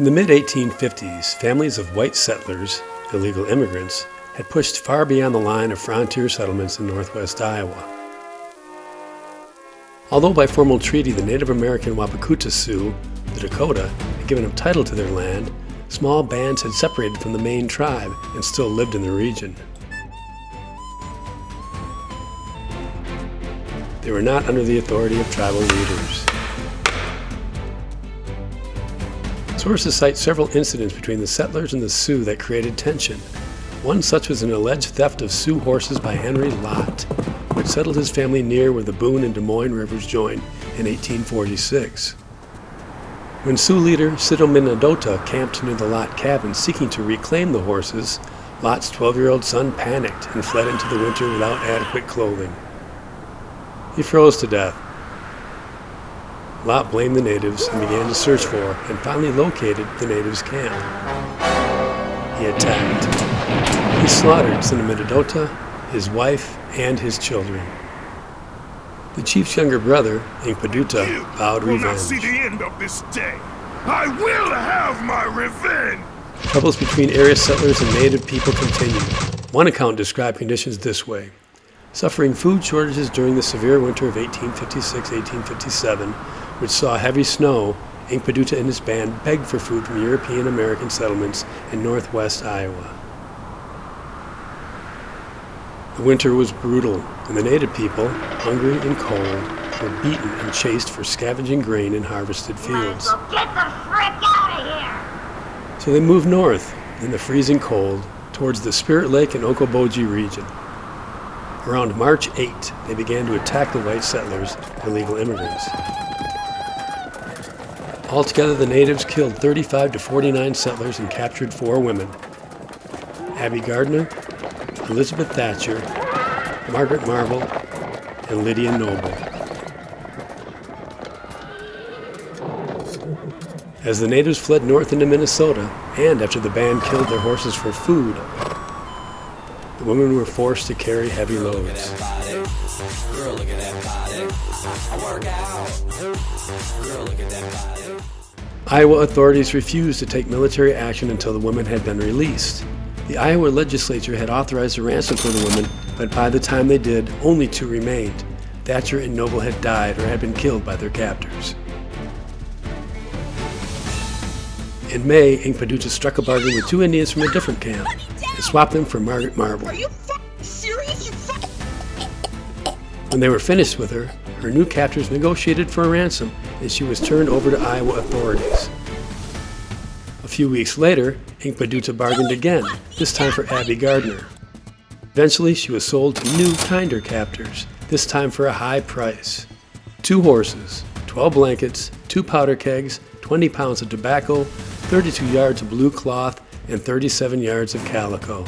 In the mid-1850s, families of white settlers, illegal immigrants, had pushed far beyond the line of frontier settlements in northwest Iowa. Although by formal treaty the Native American Wapakuta Sioux, the Dakota, had given up title to their land, small bands had separated from the main tribe and still lived in the region. They were not under the authority of tribal leaders. Sources cite several incidents between the settlers and the Sioux that created tension. One such was an alleged theft of Sioux horses by Henry Lott, who had settled his family near where the Boone and Des Moines rivers joined in 1846. When Sioux leader Sidominadota camped near the Lott cabin seeking to reclaim the horses, Lott's 12-year-old son panicked and fled into the winter without adequate clothing. He froze to death. Lott blamed the natives and began to search for and finally located the natives' camp. He attacked. He slaughtered Sidominadota, his wife, and his children. The chief's younger brother, Inkpaduta, vowed revenge. Will not see the end of this day. I will have my revenge! Troubles between area settlers and native people continued. One account described conditions this way. Suffering food shortages during the severe winter of 1856-1857, which saw heavy snow, Inkpaduta and his band begged for food from European American settlements in northwest Iowa. The winter was brutal, and the native people, hungry and cold, were beaten and chased for scavenging grain in harvested fields. Get the frick out of here! So they moved north in the freezing cold towards the Spirit Lake and Okoboji region. Around March 8, they began to attack the white settlers, illegal immigrants. Altogether, the natives killed 35 to 49 settlers and captured 4 women: Abby Gardner, Elizabeth Thatcher, Margaret Marvel, and Lydia Noble. As the natives fled north into Minnesota, and after the band killed their horses for food, the women were forced to carry heavy loads. Iowa authorities refused to take military action until the women had been released. The Iowa legislature had authorized a ransom for the women, but by the time they did, only 2 remained. Thatcher and Noble had died or had been killed by their captors. In May, Inkpaduta struck a bargain with 2 Indians from a different camp and swapped them for Margaret Marvel. Are you serious? When they were finished with her, her new captors negotiated for a ransom, and she was turned over to Iowa authorities. A few weeks later, Inkpaduta bargained again, this time for Abby Gardner. Eventually, she was sold to new, kinder captors, this time for a high price. 2 horses, 12 blankets, 2 powder kegs, 20 pounds of tobacco, 32 yards of blue cloth, and 37 yards of calico.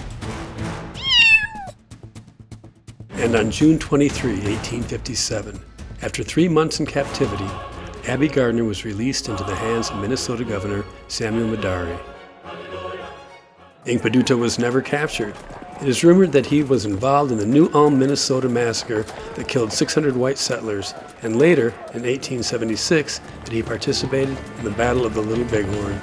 And on June 23, 1857, after 3 months in captivity, Abby Gardner was released into the hands of Minnesota Governor Samuel Madary. Inkpaduta was never captured. It is rumored that he was involved in the New Ulm, Minnesota massacre that killed 600 white settlers, and later, in 1876, that he participated in the Battle of the Little Bighorn.